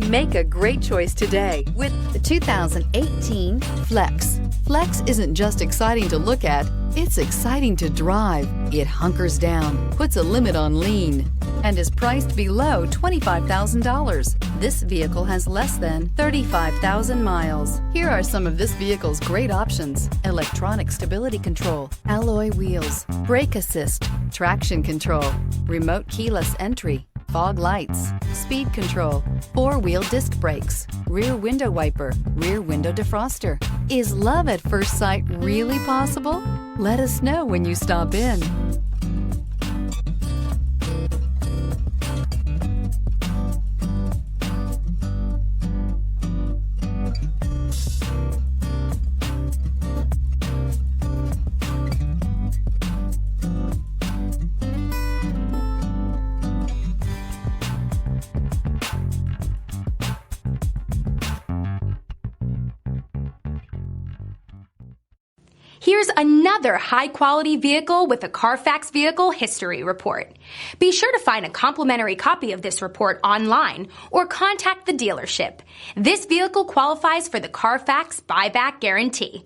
Make a great choice today with the 2018 Flex. Flex isn't just exciting to look at, it's exciting to drive. It hunkers down, puts a limit on lean, and is priced below $25,000. This vehicle has less than 35,000 miles. Here are some of this vehicle's great options: electronic stability control, alloy wheels, brake assist, traction control, remote keyless entry, fog lights, speed control, four-wheel disc brakes, rear window wiper, rear window defroster. Is love at first sight really possible? Let us know when you stop in. Here's another high-quality vehicle with a CARFAX Vehicle History Report. Be sure to find a complimentary copy of this report online or contact the dealership. This vehicle qualifies for the CARFAX Buyback Guarantee.